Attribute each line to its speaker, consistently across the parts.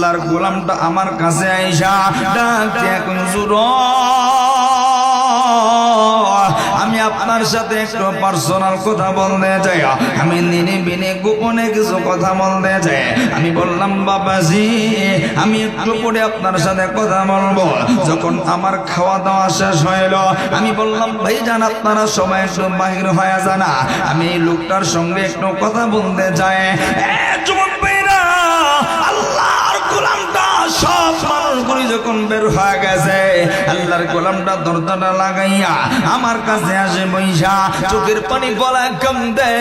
Speaker 1: আল্লাহর গোলামটা আমার কাছে আইসা ডাক দিয়ে হুজুর আমি আপনার সাথে একটু পার্সোনাল কথা বলতে চাই, আমি নিরিবিলি গোপনে কিছু কথা বলতে চাই। আমি বললাম বাবাজি আমি একটু পরে আপনার সাথে কথা বলবো। যখন আমার খাওয়া দাওয়া শেষ হইল আমি বললাম ভাইজান আপনারা সবাই একটু বাহির হয়ে জানা, আমি এই লোকটার সঙ্গে একটু কথা বলতে চাই। যুবক ভাইরা আল্লাহর গোলামটা সব মানুষগুলি যখন বের হয়ে গেছে আল্লাহর গোলামটা দরজাটা লাগাইয়া আমার কাছে আসে বইসা চোখের পানি পলায় কান্দে,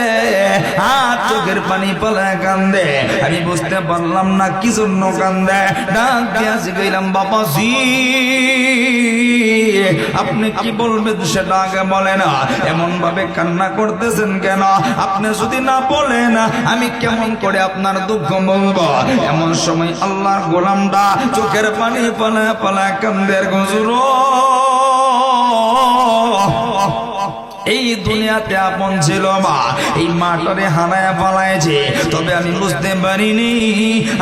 Speaker 1: চোখের পানি পলায় কান্দে। আমি বুঝতে পারলাম না কি জন্য কান্দে। ডাক দিয়া জিগাইলাম বাবাজি আপনি কি বলবেন সেটা আগে বলেন, এমন ভাবে কান্না করতেছেন কেন? আপনি যদি না বলেন আমি কেমন করে আপনার দুঃখ বলবো? এমন সময় আল্লাহর গোলামটা চোখের পানি পালায় পালায় কান্দের হুজুর এই দুনিয়াতে আপন ছিল মা, এই মাটারে হারায় পালাইছে, তবে আমি বুঝতে পারিনি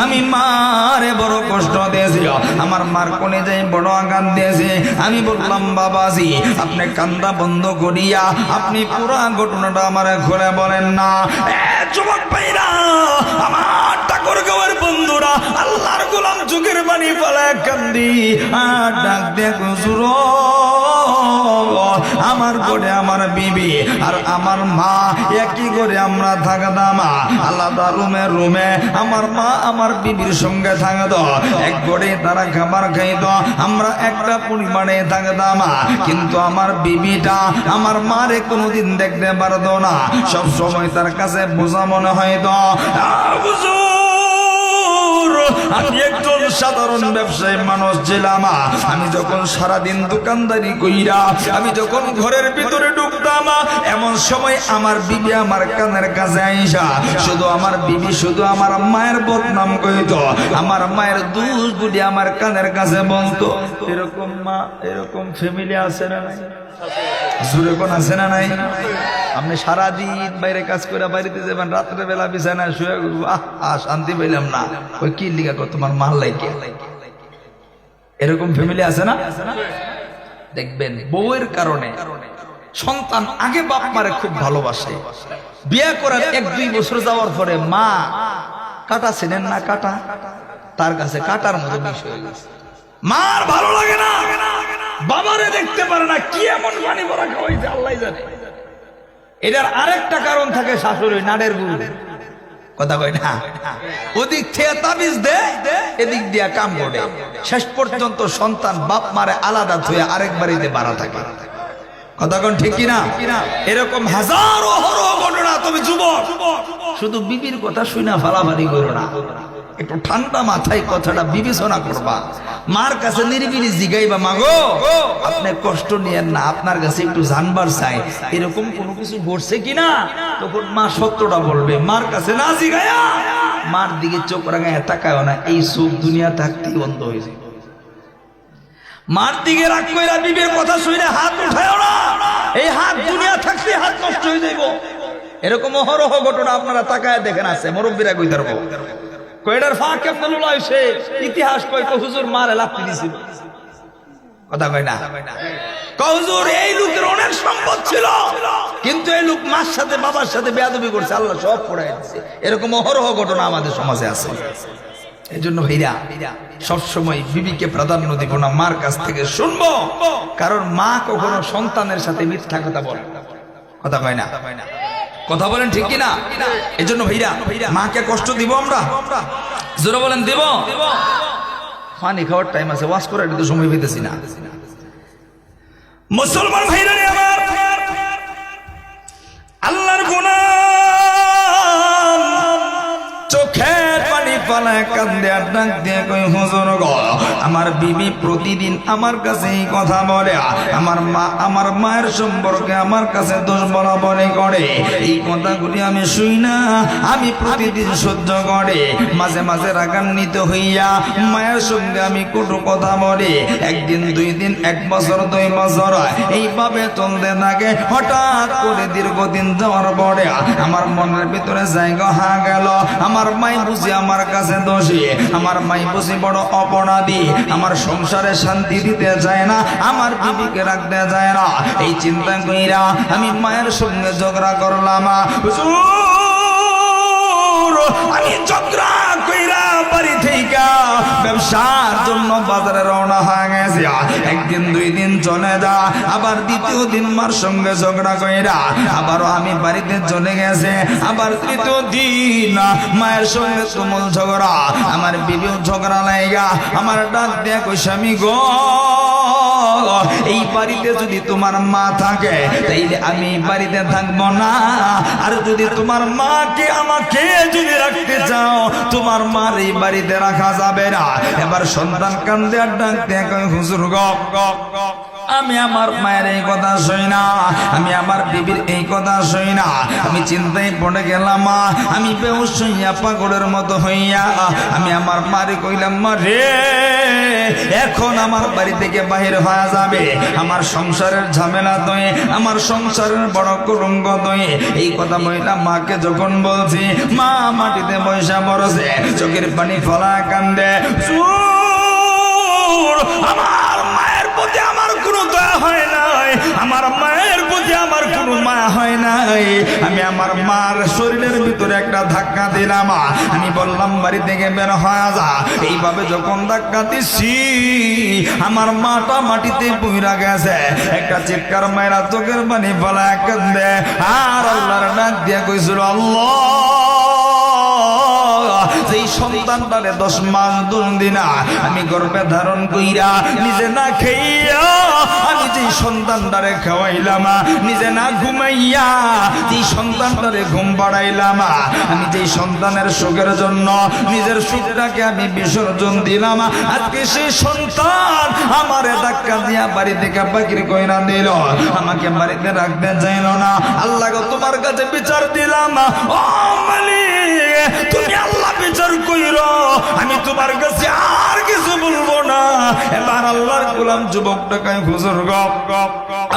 Speaker 1: আমি মারে বড় কষ্ট দিয়েছি, আমার মার কোনে যাই বড় আঘাত দিয়েছে। আমি বললাম বাবাজি আপনি কান্দা বন্ধ করিয়া আপনি পুরা ঘটনাটা আমার খুলে বলেন না। যুবক ভাইরা আমার ঠাকুরগাঁওয়ের বন্ধুরা আল্লাহর গোলাম চোখের পানি পালায় কান্দি আর ডাক দেখ হুজুর আমার ঘরে আমার বিবি আর আমার মা একই করে আমরা থাকতাম, আলাদা রুমে আমার মা আমার বিবির সঙ্গে থাকত, এক ঘরে তারা খাবার খাইত, আমরা একটা পরিমাণে থাকতাম। কিন্তু আমার বিবিটা আমার মারে কোনোদিন দেখতে পারতো না, সব সময় তার কাছে বোঝা মনে হয়তো। আমি একজন সাধারণ ব্যবসায়ী মানুষ ছিলাম, আমি যখন সারাদিন দোকানদারি কইরা আমি যখন ঘরের ভিতরে ঢুকতাম এমন সময় আমার বিবি আমার কানের কাছে আইসা শুধু আমার বিবি শুধু আমার মায়ের বদনাম কইত, আমার মায়ের দোষগুলি আমার কানের কাছে বলতো। এরকম মা এরকম ফ্যামিলি আছে না নাই? জোরে কোন আছে না নাই? আপনি সারাদিন বাইরে কাজ করে বাড়িতে যাবেন, রাত্রে বেলা বিছানায় শুয়ে শান্তি পাইলাম না, ওই কি লিগা তোমার মাল লাইকে। এরকম ফ্যামিলি আছে না? দেখবেন বউয়ের কারণে সন্তান আগে বাপ মারে খুব ভালোবাসে, বিয়ে করার 1-2 বছর যাওয়ার পরে মা কাটা ছিলেন না, কাটা তার কাছে কাটার মতো বিষ হয়ে গেছে। মার ভালো লাগে না, বাবারে দেখতে পারে না, কি এমন পানি ভরা খাওয়াইছে আল্লাহ জানে। এটার আরেকটা কারণ থাকে শাশুড়ি নাড়ের গুরু, কথা কয় না, ওদিক থেকে তাবিজ দে এদিক দিয়া কাম করে, শেষ পর্যন্ত সন্তান বাপ মারে আলাদা ধুয়ে আরেক বাড়িতে বাড়া থাকে। কথা কোন ঠিক কিনা? এরকম হাজারো ঘটনা। তুমি যুবক শুধু বিবির কথা শুনা ফালাফালি করো না, একটু ঠান্ডা মাথায় কথাটা বিবেচনা করবা। মার কাছে নিরিবিলি জিগাইবা মাগো আপনি কষ্ট নিয়েন না, আপনার কাছে একটু জানবার চাই এরকম কোনো কিছু ঘটছে কিনা, তখন মা সত্যটা বলবে। মার কাছে না জিগায়া মার দিকে চোখ রাঙায় তাকায় না, এই চোখ দুনিয়া থাকতেই বন্ধ হয়ে যায়। মার দিকে রাগ কইরা বিবির কথা শুনে হাত উঠায় না, এই হাত দুনিয়া থাকতে হাত নষ্ট হয়ে যাইব। এরকম অহরহ ঘটনা আপনারা তাকায় দেখেন আছে, মুরব্বীরা কই ধরবো কয়টার ফাঁক কেমন লইছে ইতিহাস কই তো হুজুর মারে লাফি দিছিল, কথা কয় না, হুজুর এই লোকের অনেক সম্পদ ছিল কিন্তু এই লোক মার সাথে বাবার সাথে বেয়াদবি করছে, আল্লাহ সব পড়ায় দিচ্ছে। এরকম অহরহ ঘটনা আমাদের সমাজে আছে। এই জন্য ভাইরা সবসময় বিবিকে প্রাধান্য দিব না, মার কাছ থেকে শুনবো, কারণ মা কখনো সন্তানের সাথে মিথ্যা কথা বলে, কথা কয় না, কথা বলেন ঠিক কিনা? এই জন্য ভাইরা মাকে কষ্ট দিব আমরা? জোরে বলেন দিব? পানি খাওয়ার টাইম আছে, ওয়াশ করার তো সময় পেতেছি না। মুসলমান ভাইরা আমার আল্লাহর গোলাম চোখের পানি পালায় কান্দে আর ডাক দিয়ে কই হুজুর গো আমার বিবি প্রতিদিন আমার কাছে এই কথা বলে, আমার মা আমার মায়ের সম্পর্কে আমার কাছে দোষ বলা বলে করে, এই কথাগুলি আমি শুই না, আমি প্রতিদিন সহ্য করে, মাঝে মাঝে রাগান্বিত হইয়া মায়ের সঙ্গে আমি কটু কথা বলি, 1 দিন 2 দিন 1 বছর 2 বছর এইভাবে চলতে থাকে। হঠাৎ করে দীর্ঘদিন যাওয়ার পরে আমার মনের ভিতরে জায়গা হয়ে গেল, আমার মাই বুঝি আমার কাছে দোষী, আমার মাই বুঝি বড় অপরাধী, আমার সংসারে শান্তি দিতে যায় না, আমার বিবিকে রাখতে যায় না। এই চিন্তা কইরা আমি মায়ের সঙ্গে ঝগড়া করলাম। আমি ঝগড়া কইরা বাড়ি থেকে ব্যবসার জন্য বাজারে রওনা হয়ে গেছে। একদিন দুই দিন চলে যা, আবার দ্বিতীয় দিন মার সঙ্গে ঝগড়া কইরা আবারও আমি বাড়িতে চলে গেছে। আবার তৃতীয় দিন মায়ের সঙ্গে তুমুল ঝগড়া, আমার বিবিও ঝগড়া লাইগা আমার ডাক দেয়া কই স্বামী গো, এই বাড়িতে যদি তোমার মা থাকে তাইলে আমি বাড়িতে থাকবো না, আর যদি তোমার মাকে আমাকে যদি রাখতে চাও তোমার মার এই বাড়িতে রাখা যাবে না। এবার সন্তান কান্দে আর ডাক দেয়া কই হুজুর গো, আমি আমার মায়ের এই কথা শুই না, আমি আমার বিবির এই কথা শুই না। আমি চিন্তায় পড়ে গেলাম, আমি বেহুশ হইয়া পাগলের মতো হইয়া আমি আমার মারে কইলাম, মা রে এখন আমার বাড়ি থেকে বাহির হয়ে যাবে, আমার সংসারের ঝামেলা দয়ে, আমার সংসারের বড় কুলঙ্গ দয়ে। এই কথা বইলা মাকে যখন বলছি, মা মাটিতে বৈশা মরছে, চোখের পানি ফলা কান্দে। আমার মায়ের প্রতি আমার কোনো দয়া হয় নাই, আমার মায়ের প্রতি আমার কোনো মায়া হয় নাই। আমি আমার মার শরীরের ভিতরে একটা ধাক্কা দিলাম, আমি বললাম বাড়ি থেকে বের হয়ে যা। এইভাবে যখন ধাক্কা দিছি আমার মাটা মাটিতে পুইরা গেছে, একটা চিৎকার মায়েরা চোখের পানি ফলা কান্দে আর আল্লাহর ডাক দিয়া কইছিল, আল্লাহ যেই সন্তানটারে 10 মাস 2 দিন আমি গর্ভে ধারণ কইরা নিজে না খাইয়া আমি যেই সন্তানটারে খাওয়াইলাম, নিজে না ঘুমাইয়া যেই সন্তানটারে ঘুম পাড়াইলাম, আমি যেই সন্তানের সুখের জন্য নিজের সুখটাকে আমি বিসর্জন দিলাম, আজকে সেই সন্তান আমারে ধাক্কা দিয়া বাড়ি থেকে বাকির কইরা দিল, আমাকে বাড়িতে রাখতে চাইল না। আল্লাহ গো তোমার কাছে বিচার দিলাম, ও মালিক তুমি আল্লাহ বিচার কইরো, আমি তোমার কাছে আর কিছু বলবো না। এবার আল্লাহর গোলাম যুবকটা কয় হুজুর গো,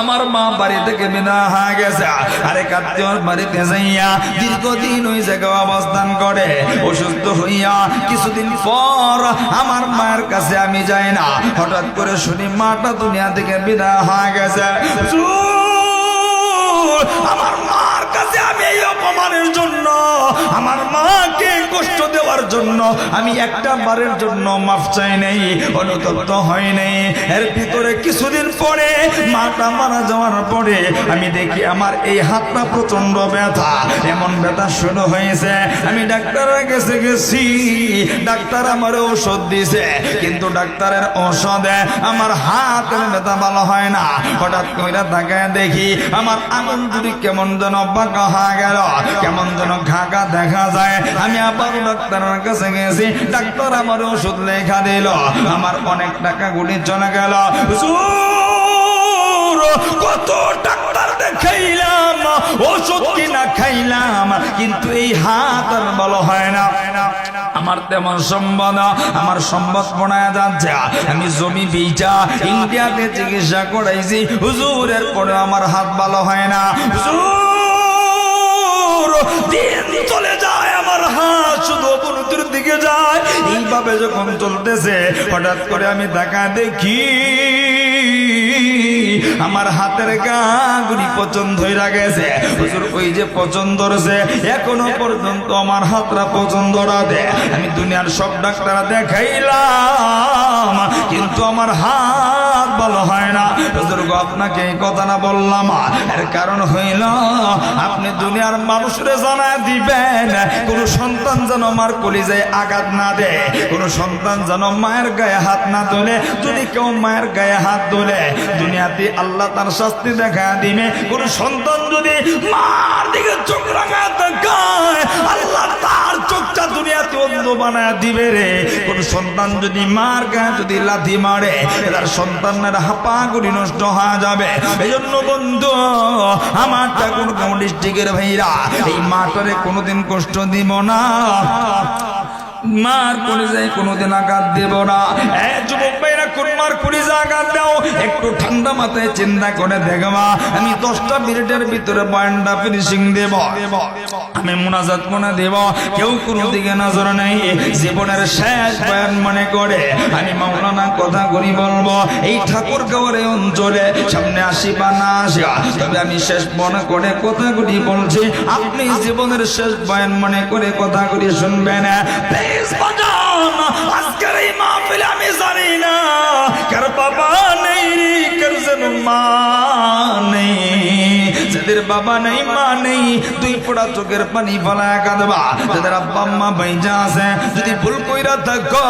Speaker 1: আমার মা বাড়ি থেকে বিদায় হয়ে গেছে, আরেক আত্মীয়র বাড়িতে যাইয়া দীর্ঘদিন ওই জায়গায় অবস্থান করে, অসুস্থ হইয়া কিছুদিন পর আমার মায়ের কাছে আমি যাই না, হঠাৎ করে শুনি মাটা দুনিয়া থেকে বিদায় হয়ে গেছে। আমার মার কাছে আমি এই অপমানের জন্য, আমার মাকে কষ্ট দেওয়ার জন্য আমি একটা বারের জন্য মাফ চাই নাই, অনুতপ্ত হয় নাই। এর ভিতরে কিছুদিন পরে মাটা মারা যাওয়ার পরে আমি দেখি আমার এই হাতটা প্রচন্ড ব্যথা, এমন ব্যথা শুরু হয়েছে। আমি ডাক্তারের কাছে গেছি, ডাক্তার আমার ঔষধ দিছে, কিন্তু ডাক্তারের ঔষধে আমার হাতের ব্যথা ভালো হয় না। হঠাৎ করে তাকায় দেখি আমার আঙুল দুটি কেমন যেন বাঁকা হয়ে গেল, কেমন যেন ঘাঘা দেখা যায়। আমি আবার ডাক্তারের কাছে গেছি, ডাক্তার আমার ওষুধ লেখা দিল, আমার অনেক টাকা গুলি চলে গেল। কত ডাক্তার দেখাইলাম, ওষুধ কিনা খাইলাম, কিন্তু এই হাত আর ভালো হয় না। আমার তেমন সম্পদ, আমার সম্পদ পড়ায় যাচ্ছে। আমি জমি বেচা ইন্ডিয়াতে চিকিৎসা করাইছি হুজুরের পরে আমার হাত ভালো হয় না। দিন চলে যায়, আমার হাত শুধু অবনতির দিকে যায়। এইভাবে যখন চলতেছে হঠাৎ করে আমি দেখা দেখি আমার হাতের গাগুলি পছন্দ হয়ে গেছে। হুজুর ওই যে পছন্দ ধরেছে, এখনো পর্যন্ত আমার হাতরা পছন্দ রাধে। আমি দুনিয়ার সব ডাক্তার দেখাইলাম, কিন্তু আমার হাত ভালো হয় না। হুজুর গো আপনাকে এই কথা না বললাম, এর কারণ হইল আপনি দুনিয়ার মানুষরে জানা দিবেন কোন সন্তান যেন আমার কলিজায় আঘাত না দেয়, কোন সন্তান যেন মায়ের গায়ে হাত না তোলে। যদি কেউ মায়ের গায়ে হাত তোলে দুনিয়াতে আল্লাহ তার শাস্তি দেখা দিবে। কোন সন্তান যদি মার দিকে চোখ রাঙা তাকায় আল্লাহ তার চোখটা দুনিয়াতে অন্ধ বানায় দিবে রে। কোন সন্তান যদি মার গায়ে যদি লাথি মারে তার সন্তানের হাপা গুলি নষ্ট হয়ে যাবে। এই জন্য বন্ধু আমার ঠাকুরগাঁও ডিস্ট্রিক্টের ভাইরা, এই মাটারে কোনোদিন কষ্ট দিব না, মার কলিজায় কোনোদিন আঘাত দেব না। যুবক ভাইরা কোন মার কলিজা আঘাত দাও, একটু ঠান্ডা মাথায় চিন্তা করে দেখবা আমি 10টা মিনিটের ভিতরে বয়ানটা ফিনিশিং দেব, আমি মুনাজাত মনে দেব। কেউ কোনো দিকে নজর নেই, জীবনের শেষ বয়ান মনে করে আমি মাওলানা কথা করি বলবো। এই ঠাকুরগাঁওয়ের অঞ্চলে সামনে আসি বা না আসি, তবে আমি শেষ মনে করে কথাগুলি বলছি। আপনি জীবনের শেষ বয়ান মনে করে কথাগুলি শুনবেন। প্লিজ বাজান, আজকের এই মাহফিলে আমি জানি না কার বাবা নেই রে, কার যেন মা নেই। যাদের বাবা নেই মা নেই, দুই ফোঁটা চোখের পানি ফেলায় কাঁদবা। যাদের আব্বা আম্মা বাইজা আছে, যদি ভুল কইরা থাকো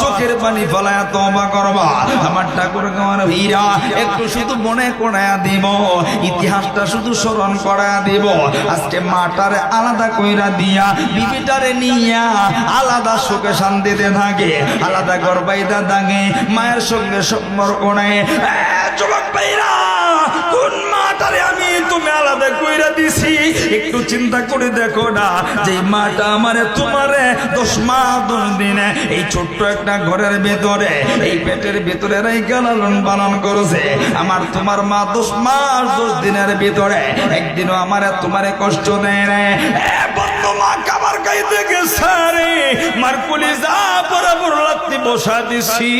Speaker 1: চোখের পানি ফেলায় তওবা করবা। আমার ঠাকুরগাঁওয়ের হীরা একটু শুধু মনে করায়া দিব, ইতিহাসটা শুধু স্মরণ করায়া দিব। আজকে মাটারে আলাদা কইরা দিয়া বিবিটারে নিয়া আলাদা সুখে শান্তিতে থাকে, আলাদা গর্বাইদা থাকে, মায়ের সঙ্গে সম্পর্ক নেই। যুবক ভাইরা, কোন মাটারে আমি তুমি আলাদা কইরা দিছি একটু চিন্তা করে দেখো না। যে মাটা আমারে তোমারে 10 মাস 10 দিনে এই ছোট্ট একটা ঘরের ভেতরে, এই পেটের ভেতরে রাইখা লালন পালন করেছে। আমার তোমার মা 10 মাস 10 দিনের ভিতরে একদিনও আমারে তোমারে কষ্ট দেয় না। বন্ধু, মা খাবার খাইতে গেছে রে, মার কলিজা বরাবর লাত্তি বসা দিছি,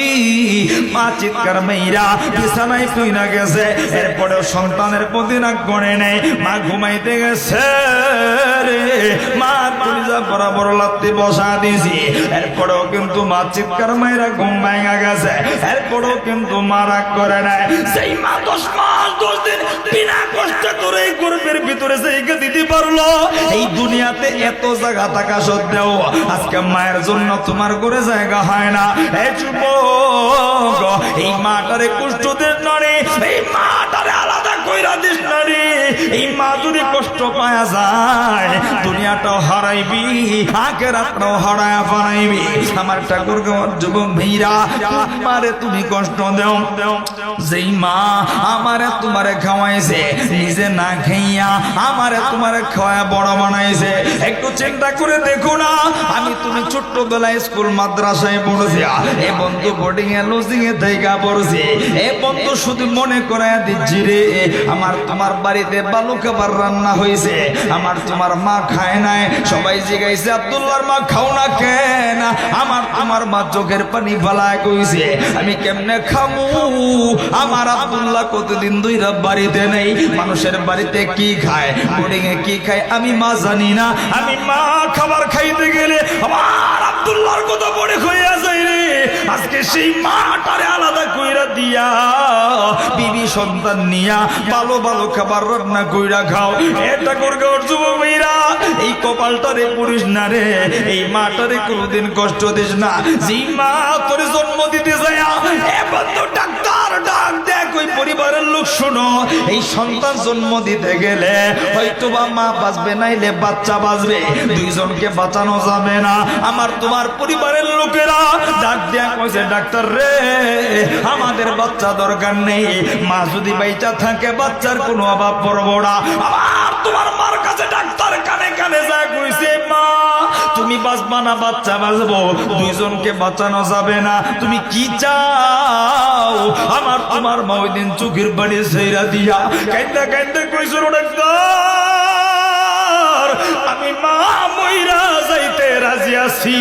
Speaker 1: মা চিৎকার মেয়েরা বিছানায় কইনা গেছে। এরপরেও সন্তানের প্রতি রাগ করে নেই, মা ঘুমাইতে গেছে রে, মা কলিজা বরাবর লাত্তি বসা দিছি। এরপরেও কিন্তু মা চিৎকার মেয়েরা ঘুম ভাঙা গেছে, এরপরেও কিন্তু মা রাগ করে নাই। সেই মা 10 মাস 10 দিন বিনা কষ্ট করে এই গর্ভের ভিতরে সেইকে দিতে পারলো। এই দুনিয়াতে এত জায়গা থাকা সত্ত্বেও আজকে মায়ের জন্য তোমার ঘরে জায়গা হয় না। এই যুবক, এই মাটারে কষ্ট দিস না রে, এই মাটারে আলাদা কইরা দিস না রে। এই মা যদি কষ্ট পায়া যায়, দুনিয়াটাও হারাইবি, আখিরাতটাও হারায়া ফেলাইবি। আমার ঠাকুরগাঁওয়ের যুবক ভাইরা, মারে তুমি কষ্ট দাও। যেই মা আমারে তোমারে খাওয়াইছে, নিজে না খাইয়া আমারে তোমারে খাওয়া বড় বানাইছে, একটু চিন্তা করে দেখো না। আমি তুমি ছোট্টবেলায় স্কুল মাদ্রাসায় পড়েছি, এ বন্ধু বোর্ডিং এ লজিং এ থেকে পড়ছি। এ বন্ধু শুধু মনে করায় দিচ্ছি রে, আমার তোমার বাড়িতে বালু খাবার রান্না হয়েছে, আমার তোমার মা খায় নাই। সবাই জিগাইছে আব্দুল্লাহর মা খাও না কেন? আমার আমার মা চোখের পানি ফেলায় কইছে আমি কেমনে খামু? আমার আব্দুল্লাহ কতদিন ধইরা বাড়িতে নেই, মানুষের বাড়িতে কি খায়, বোর্ডিং এ কি খায় আমি মা জানি না। আমি মা খাবার খাইতে গেলে আমার আব্দুল্লাহর কথা মনে হইয়া যায় রে। আজকে সেই মাটারে আলাদা কইরা দিয়া বিবি সন্তান নিয়া ভালো ভালো খাবার রান্না কইরা খাও। এটা করবে ওর যুবক মেয়েরা, এই কপালটারে পুরিস না রে, এই মাটারে কোনোদিন কষ্ট দিস না। যেই মা তোর জন্ম দিতে যায়, এবার তো ডাক্তার ডাক দেখ ওই পরিবারের লোক শোনো, এই সন্তান জন্ম দিতে গেলে হয়তো বা মা বাঁচবে নাইলে বাচ্চা বাঁচবে, দুইজনকে বাঁচানো যাবে না। আমার তোমার পরিবারের লোকেরা ডাক দেয়া কইছে ডাক্তার রে, আমাদের বাচ্চা দরকার নেই, মা যদি বাইচা থাকে বাচ্চার কোনো অভাব পড়বো না। আমার তোমার মার কাছে ডাক্তার কানে কানে যা কইছে, মা তুমি বাঁচবা না বাচ্চা বাঁচবো, দুইজনকে বাঁচানো যাবে না, তুমি কি চাও? আমার তোমার মা ওই দিন চোখের বাড়ি ছেড়া দিয়া কাইন্দা কাইন্দা কইছো ডাক্তার আমি মা মইরা যাইতে রাজি আছি,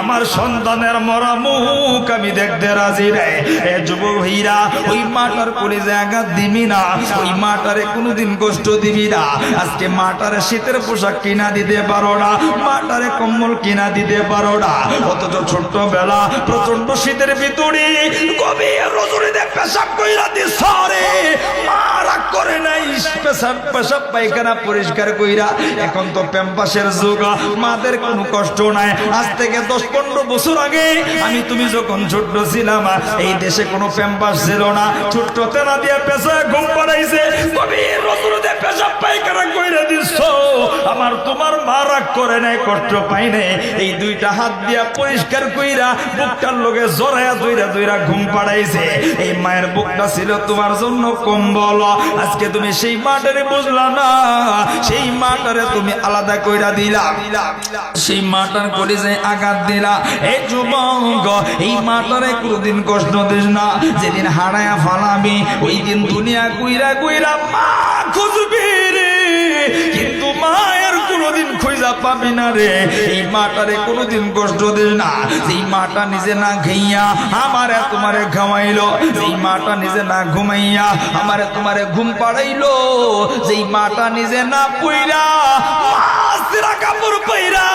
Speaker 1: আমার সন্তানের মরা মুখ আমি দেখতে রাজি রে। এ যুবক ভাইরা, ওই মাটার কোলে জায়গা দিবি না, ওই মাটারে কোনোদিন কষ্ট দিবি না। আজকে মাটারে শীতের পোশাক কিনা দিতে পারো না, মাটারে কম্বল কিনা দিতে পারো না, অথচ ছোট্টবেলা প্রচন্ড শীতের ভিতরে গভীর রজনীতে পেশাব কইরা দিস রে, মা রাগ করে নাই, পেশাব পায়খানা পরিষ্কার কইরা। এখন তো প্যাম্পাসের যুগ, মাদের কোনো কষ্ট নাই। আজ থেকে 10-15 বছর আগে আমি তুমি যখন ছোট্ট ছিলাম, এই দেশে কোনো প্যাম্পাস ছিল না, ছোট্ট তেনা দিয়া পেশা ঘুম পাড়াইছে, গভীর রজনীতে পেশাব পায়খানা কইরা দিস। আমার তোমার মা রাগ করে নাই, কষ্ট পাই নাই, এই দুইটা হাত দিয়া পরিষ্কার কইরা বুকটার লোকে জড়াইয়া দইরা দইরা ঘুম পাড়াইছে। এই মায়ের বুকটা ছিল তোমার জন্য কম্বল। আজকে তুমি সেই মাটারে বুঝলা না, সেই মাটারে তুমি আলাদা কইরা দিলা। দিলা, সেই মাটার কলিজায় আঘাত দিলা। এই যুবক, এই মাটারে কোনদিন কষ্ট দিস না। যেদিন হারায়া ফালাবি ওই দিন দুনিয়া কুইরা কুইরা মা খুঁজবি রে, কিন্তু মায়ের কোনদিন খুঁজা পাবি না রে। এই মাটারে কোনদিন কষ্ট দিস না। যেই মাটা নিজে না খাইয়া আমারে তোমারে খাওয়াইলো, যেই মাটা নিজে না ঘুমাইয়া আমারে তোমারে ঘুম পাড়াইলো, যেই মাটা নিজে না পইরা মাসরা কাপড় পইরা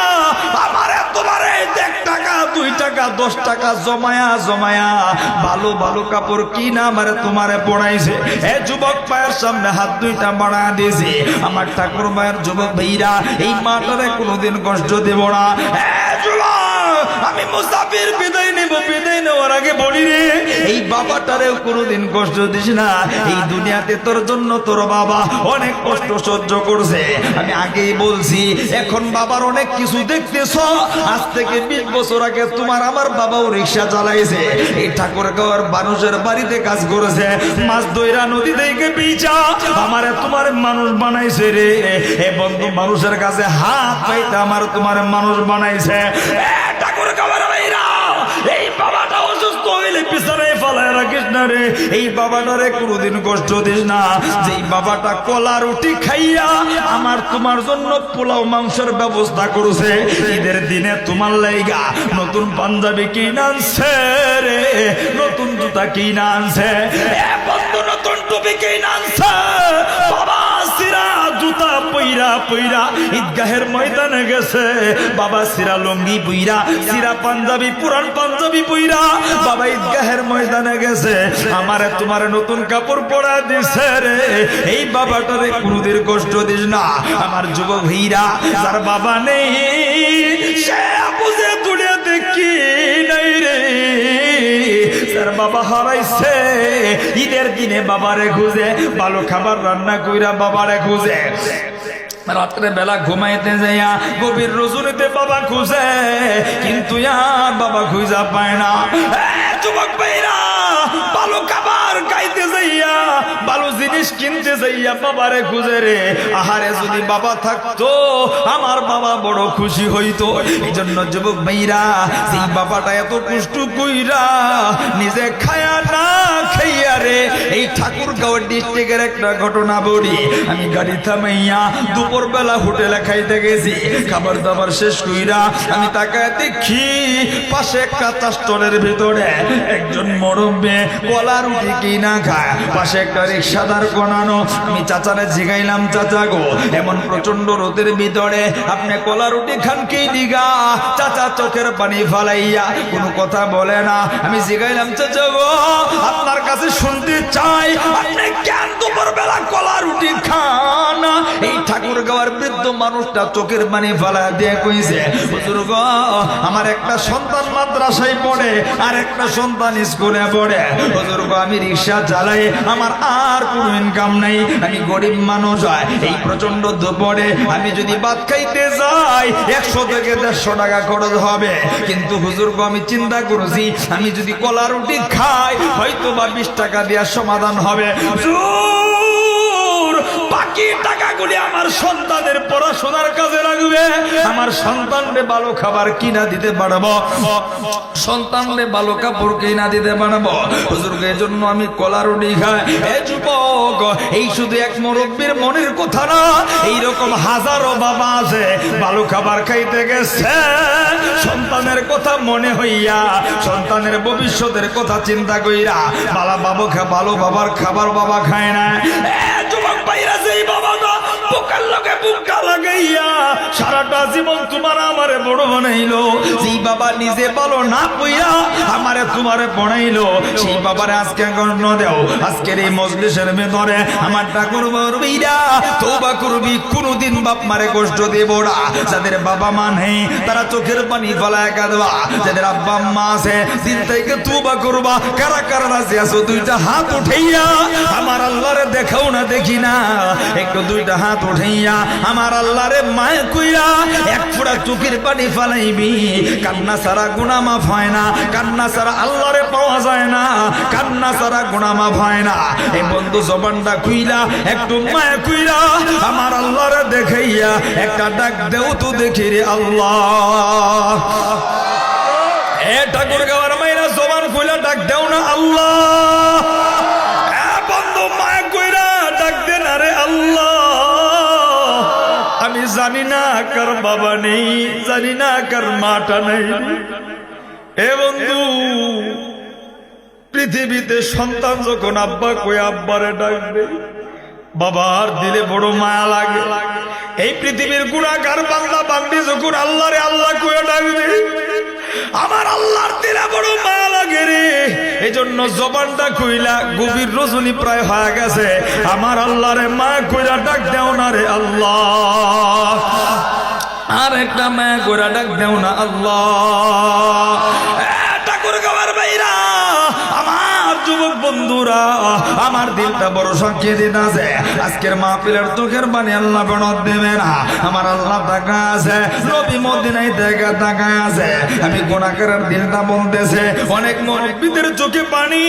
Speaker 1: আমারে তোমারে 1 টাকা 2 টাকা 10 টাকা জমায়া জমায়া ভালো ভালো কাপড় কিনা আমারে তোমারে পড়াইছে। এ যুবক, পায়ের সামনে হাত 2টা বাড়া দিয়েছে। আমার ঠাকুর মায়ের যুবক ভাইরা, এই মাটারে কোনোদিন কষ্ট দেব না। আমি মুসাফির, বিদায় নেব। বিদায় নেওয়ার আগে বলি রে, এই বাবাটারেও কোনোদিন কষ্ট দিস না। এই দুনিয়াতে তোর জন্য তোর বাবা অনেক কষ্ট সহ্য করছে। আমি আগেই বলছি, এখন বাবার অনেক কিছু দেখতেছ। আজ থেকে 20 বছর আগে তোমার আমার বাবাও রিক্সা চালাইছে, এই ঠাকুরগাঁওয়ের মানুষের বাড়িতে কাজ করেছে, মাছ দইরা নদী থেকে বেচা আমারে তোমার মানুষ বানাইছে রে। এ বন্ধু, মানুষের কাছে হাত পাইতে আমার তোমার মানুষ বানাইছে। এই বাবাটা অসুস্থ হইলে বিছানায় ফালায় রাখিস না রে। এই বাবাটারে কোনোদিন কষ্ট দিস না। যেই বাবাটা কলা রুটি খাইয়া আমার তোমার জন্য পোলাও মাংসের ব্যবস্থা করেছে, ঈদের দিনে তোমার লাইগা নতুন পাঞ্জাবি কিনে আনছে রে, নতুন জুতা কিনে আনছে, বন্ধু নতুন টুপি কিনে আনছে। বাবা সিরা জুতা পইরা পইরা ঈদগাহের ময়দানে গেছে। বাবা সিরা লুঙ্গি পইরা, সিরা পাঞ্জাবি, পুরান পাঞ্জাবি পইরা বাবা ঈদগাহের ময়দানে গেছে। আমারে তোমারে নতুন কাপড় পরা দিছে রে। এই বাবাটারে কোনদিন কষ্ট দিস না। আমার যুবক ভাইরা, যার বাবা নেই সে বুঝে দুনিয়াতে কি নাই রে। যার বাবা হারাইছে ঈদের দিনে বাবারে খুঁজে, ভালো খাবার রান্না কইরা বাবারে খুঁজে, রাত্রে বেলা ঘুমাইতে যাইয়া গভীর রজনীতে বাবা খুঁজে, কিন্তু আর বাবা খুঁজা পায় না। যুবক ভাইরা, ভালো খাবার খাইতে যাইয়া, ভালো জিনিস কিনতে যাইয়া বাবারে খুঁজে রে। আহারে, যদি বাবা থাকতো আমার বাবা বড় খুশি হইতো। এই জন্য যুবক ভাইরা, সেই বাবাটা এত কষ্ট কইরা নিজে খায়া না খাইয়া রে। এই ঠাকুরগাঁও ডিস্ট্রিক্টের একটা ঘটনা বলি। আমি গাড়ি থামাইয়া দুপুর বেলা হোটেলে খাইতে গেছি। খাবার দাবার শেষ কইরা আমি তাকায় দেখি পাশে একটা চা স্টলের ভিতরে একজন মুরব্বি কলা রুটি কিনা খায়, পাশে একটা রিক্সাদার কোনানো। আমি চাচারে জিগাইলাম, চাচা গো, এমন প্রচন্ড রোদের ভিতরে আপনি কলা রুটি খান কি দিগা? চাচা চোখের পানি ফালাইয়া কোনো কথা বলে না। আমি জিগাইলাম, চাচা গো, আপনার কাছে শুনতে চাই, আপনি কেন দুপুর বেলা কলা রুটি খান? এই ঠাকুরগাঁওয়ের বৃদ্ধ মানুষটা চোখের পানি ফালা দিয়ে কইছে, হুজুর গো, আমার একটা সন্তান মাদ্রাসায় পড়ে আর একটা সন্তান স্কুলে পড়ে। হুজুর গো, আমি রিক্সা চালাই, আমার আর কোনো ইনকাম নাই, আমি গরিব মানুষ। হয় এই প্রচন্ড দুপুরে আমি যদি ভাত খাইতে যাই 100 থেকে 150 টাকা খরচ হবে। কিন্তু হুজুর গো, আমি চিন্তা করেছি, আমি যদি কলা রুটি খাই হয়তো বা 20 টাকা দেওয়ার সমাধান হবে। বাকি টাকাগুলি আমার সন্তানের পড়াশোনার কাজে লাগবে, আমার সন্তানরে ভালো খাবার কিনা দিতে পারবো, সন্তানরে ভালো কাপড় কিনা দিতে পারবো। হুজুরকে এই জন্য আমি কলা রুটি খাই। এই যুবক, এই শুধু এক মুরব্বির মনের কথা না, এইরকম হাজারো বাবা আছে ভালো খাবার খাইতে গেছে, সন্তানের কথা মনে হইয়া, সন্তানের ভবিষ্যতের কথা চিন্তা কইরা ভালো বাবার খাবার বাবা খায় না। যুবক ভাইরা, যেই বাবাটা বুকের লগে বুকা লাগাইয়া সারাটা জীবন তোমার আমারে বড় বানাইলো, যেই বাবা নিজে ভালো না পইয়া আমারে তোমারে পড়াইলো, সেই বাবারে আজকে গণ্য দেও। আজকের এই মজলিসের ভেতরে আমার ঠাকুর বলবিরা তওবা করবি, কোনদিন বাপ মারে কষ্ট দেব না। যাদের বাবা মা নেই তারা চোখের পানি ফেলায় কাঁদবা, যাদের আব্বা মা আছে দিন থেকে তওবা করবা। কারা কারা রাজি আছো? 2টা হাত উঠাইয়া আমার আল্লাহরে দেখাও না, দেখি না, একটু 2টা হাত উঠাইয়া আমার আল্লাহরে মায় কইরা এক ফোঁটা চোখের পানি ফালাইবি। কান্না ছাড়া গুনাহ মাফ হয় না, কান্না ছাড়া আল্লাহরে পাওয়া যায় না, কান্না ছাড়া গুনাহ মাফ হয় না। এই বন্ধু জবানটা খুইলা একটু মায় কইরা আমার আল্লাহরে দেখাইয়া একটা ডাক দেও তো দেখি রে আল্লাহ। এ ঠাকুর গাওয়ার মাইরা জবান খুইলা ডাক দেও না আল্লাহ। বন্ধু মায় কইরা ডাক দে না রে আল্লাহ। আমি জানি না কার বাবা নেই, জানি না কার মাটা নেই। এ বন্ধু পৃথিবীতে সন্তান যখন আব্বা কই আব্বারে ডাক দে, বাবার দিলে বড় মায়া লাগে। এই পৃথিবীর গুনাহগার বান্দা বান্দি যখন আল্লাহরে আল্লাহ কইয়া ডাক দে, আমার আল্লাহর দিলে বড় মায়া লাগে রে। এই জন্য জবানটা কইলা গভীর রজনী প্রায় হয়ে গেছে, আমার আল্লাহরে মায়া কইরা ডাক দেও না রে আল্লাহ। আর একটা মায়া কইরা ডাক দেও না আল্লাহ। ঠাকুর গাওয়ার ভাইরা, আমার যুবক বন্ধুরা, আমার দিলটা বড় সাক্ষী দিন আছে। আজকের মাহফিলের চোখের পানি আল্লাহ বনদ দেবে না। আমার আল্লাহ টাকা আছে, নবী মদিনায় দেখা টাকা আছে। আমি গুনাহগারের দিলটা বলতেছে, অনেক মুরব্বিদের চোখে পানি,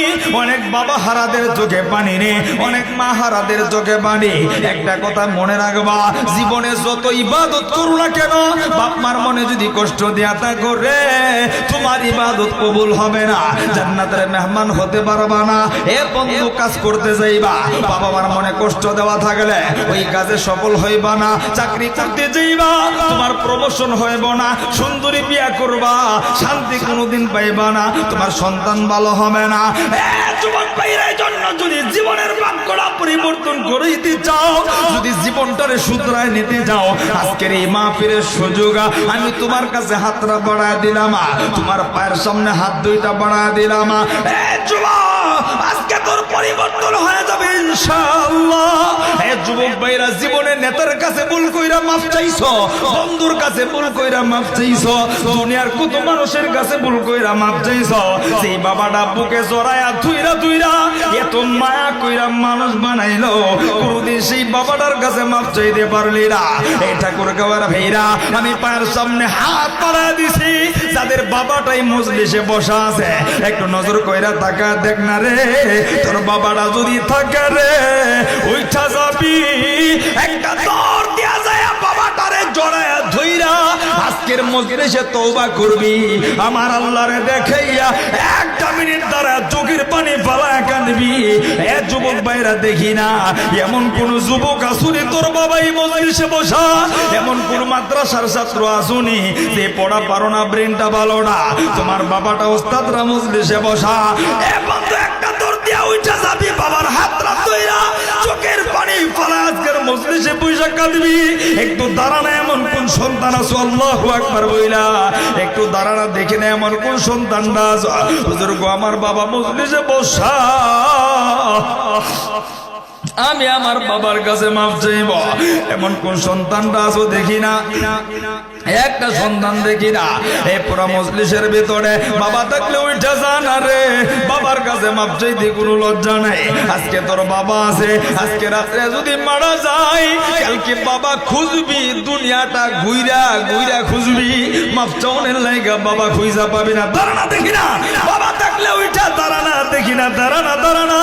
Speaker 1: অনেক বাবা হারাদের চোখে পানি রে, অনেক মা হারাদের চোখে পানি। একটা কথা মনে রাখবা, জীবনে যত ইবাদত করো না কেন, বাপ মার মনে যদি কষ্ট দেয়া থাকো রে, তোমার ইবাদত কবুল হবে না, জান্নাতের মেহমান হতে পারবা না। এ বন্ধু কাজ করতে যাইবা, বাবা মার মনে কষ্ট দেওয়া থাকলে ওই কাজে সফল হইবা না। চাকরি করতে যাইবা, তোমার প্রমোশন হইব না। সুন্দরী বিয়া করবা, শান্তি কোনোদিন পাইবা না, তোমার সন্তান ভালো হবে না। যুবক ভাইয়ের জন্য যদি জীবনের ভাগ্যটা পরিবর্তন করে দিতে চাও, যদি জীবনটারে শুধরায় নিতে যাও, আজকের এই মাহফিলের সুযোগ আমি তোমার কাছে হাতটা বাড়ায় দিলাম, তোমার পায়ের সামনে হাত দুইটা বাড়ায় দিলাম। আজকে তোর পরিবর্তন হয়ে যাবে ইনশাআল্লাহ। এ যুবক ভাইরা, জীবনে নেতার কাছে ভুল কইরা মাফ চাইছো, বন্ধুর কাছে ভুল কইরা মাফ চাইছো, দুনিয়ার কত মানুষের কাছে ভুল কইরা মাফ চাইছো। সেই বাবাটা বুকে জড়ায়া ধুইরা ধুইরা এত মায়া কইরা মানুষ বানাইলো, কোনদিন সেই বাবাটার কাছে মাফ চাইতে পারলি না। এই ঠাকুর গাওয়ার ভাইরা, আমি পায়ের সামনে হাত বাড়ায় দিছি, যাদের বাবাটাই মজলিসে বসা আছে, একটু নজর কইরা তাকা দেখ না রে, তোর বাবাটা যদি থাকে রে, ওইটা যাবি একটা দৌড় দিয়া যায় বাবাটারে জড়ায়া ধইরা আজকের মজলিসে তওবা করবি। আমার আল্লাহরে দেখাইয়া একটা মিনিট দ্বারা চোখের পানি ফালায়া কাঁদবি। এ যুবক ভাইরা, দেখি না এমন কোন যুবক আসুনি তোর বাবাই মজলিসে বসা, এমন কোন মাদ্রাসার ছাত্র আসুনি যে পড়া পারো না, ব্রেনটা ভালো না, তোমার বাবাটা ওস্তাদরা মজলিসে বসা। এ বন্ধু, একটা দৌড় দিয়া উঠা যাবি, বাবার হাতটা ধইরা চোখের পানি ফালা আজকের মজলিসে বসা কাঁদবি। একটু দাঁড়ানা, এমন কোন সন্তান আছে, আল্লাহু আকবার বইলা একটু দাঁড়ানা, দেখি না এমন কোন সন্তানটা আছে। হুজুর গো, আমার বাবা মজলিসে বসা, আমি আমার বাবার কাছে মাফ চাইব, এমন কোন সন্তানটা আছো দেখি না? একটা সন্তান দেখি না। এই পুরা মজলিসের ভিতরে বাবা থাকলে উঠে যান রে, বাবার কাছে মাফ চাইতে কোনো লজ্জা নাই। আজকে তোর বাবা আছে, আজকে রাত্রে যদি মারা যায়, কালকে বাবা খুঁজবি, দুনিয়াটা ঘুইরা ঘুইরা খুঁজবি, মাফ চাওনের লাইগা বাবা খুঁজা পাবি না। দাঁড়ানা, দেখি না বাবা থাকলে উঠা দাঁড়ানা, দেখি না দাঁড়ানা দাঁড়ানা।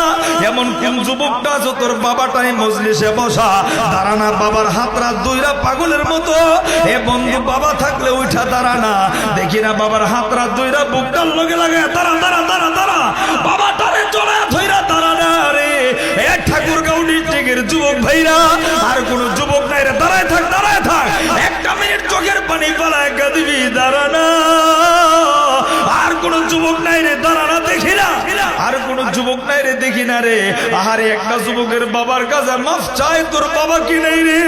Speaker 1: এমন কোন যুবকটা আছো তোর বাবাটাই মজলিসে বসা, দাঁড়ানা, বাবার হাতরা দুইরা পাগলের মতো। এ বন্ধু, বাবা থাকলে উঠা দাঁড়ানা, দেখি না বাবার হাতরা দুইরা বুকটার লগে লাগে, দাঁড়া দাঁড়া দাঁড়া দাঁড়া, বাবাটারে চড়া ধইরা দাঁড়ানা রে। এ ঠাকুর গাঁও ডিস্ট্রিক্টের যুবক ভাইরা, আর কোন যুবক নাই রে, দাঁড়ায় থাক দাঁড়ায় থাক, একটা মিনিট চোখের পানি পালায় কাঁদবি, দাঁড়ানা। আর কোন যুবক নাই রে, দাঁড়ানা, দেখি না আর কোন যুবক নাই রে, দেখি না রে। আহারে, একটা যুবকের বাবার কাছে মাফ চাই, তোর বাবা কি নাই রে?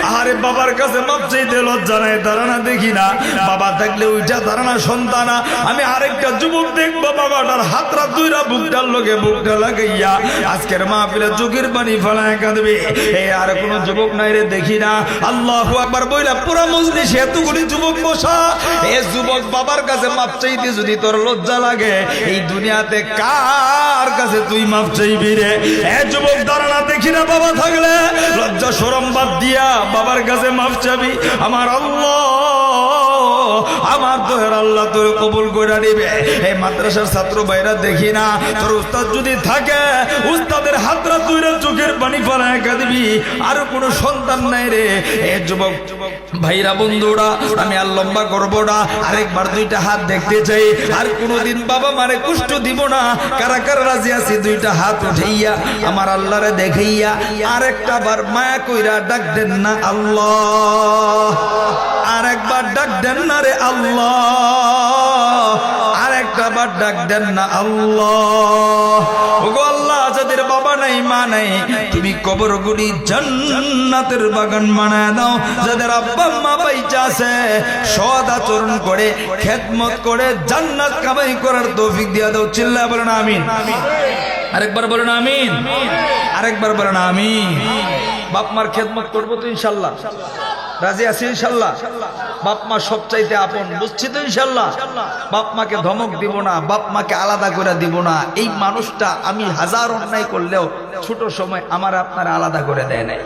Speaker 1: আহারে, বাবার কাছে মাফ চাইতে লজ্জা নাই, দাঁড়ানা, দেখি না বাবা থাকলে উঠা দাঁড়ানা সন্তানা। আমি আরেকটা যুবক দেখবো, বাবাটার হাতরা দুইরা বুকটার লগে বুকটা লাগাইয়া আজকের মাহফিলে চোখের পানি ফেলায় কাঁদবে। এই আর কোন যুবক নাই রে, দেখি না। আল্লাহু আকবার বইলা পুরা মজলিসে এতগুলি যুবক বসা। এই যুবক বাবার কাছে মাফ চাইতে যদি তোর লজ্জা লাগে, এই দুনিয়াতে কার কাছে তুই মাপ চাইবি রে। এ যুবক দাঁড়ানা দেখি না বাবা থাকলে লজ্জা শরম বাদ দিয়া বাবার কাছে মাপ চাবি। আমার আল্লাহ, আমার তোর আল্লাহ তোর কবুল করে নিবে। এই মাদ্রাসার ছাত্র ভাইরা দেখি না তোর উস্তাদ যদি থাকে উস্তাদের হাতরা তুইরা চোখের পানি ফেলায় কাঁদবি। আর কোনো সন্তান নাই রে। এ যুবক ভাইরা বন্ধুরা, আমি আর লম্বা করবো না, আরেকবার দুইটা হাত দেখতে চাই। আর কোনোদিন বাবা মারে কষ্ট দিব না। কারা কারা রাজি আছি দুইটা হাত উঠাইয়া আমার আল্লাহরে দেখাইয়া আরেকটা বার মায়া কইরা ডাক দেন না আল্লাহ। আরেকবার ডাক দেন না রে আল্লাহ। আরেকটা বার ডাক দেন না আল্লাহ। ওগো আল্লাহ, যাদের বাবা নাই মা নাই তুমি কবরগুলি জান্নাতের বাগান বানায় দাও। যাদের আব্বা মা বাইচা আছে সৎ আচরণ করে খেদমত করে জান্নাত কামাই করার তৌফিক দিয়া দাও। চিল্লায় বলেন আমিন। আরেকবার বলেন আমিন। আরেকবার বলেন আমিন। বাপ মার খেদমত করবো তো ইনশাল্লাহ? রাজি আছি ইনশাল্লাহ? বাপ মা সবচাইতে আপন, বুঝছি তো ইনশাল্লাহ? বাপ মাকে ধমক দিব না, বাপ মাকে আলাদা করে দিব না। এই মানুষটা আমি হাজার অন্যায় করলেও ছোট সময় আমার আপনার আলাদা করে দেয় নাই।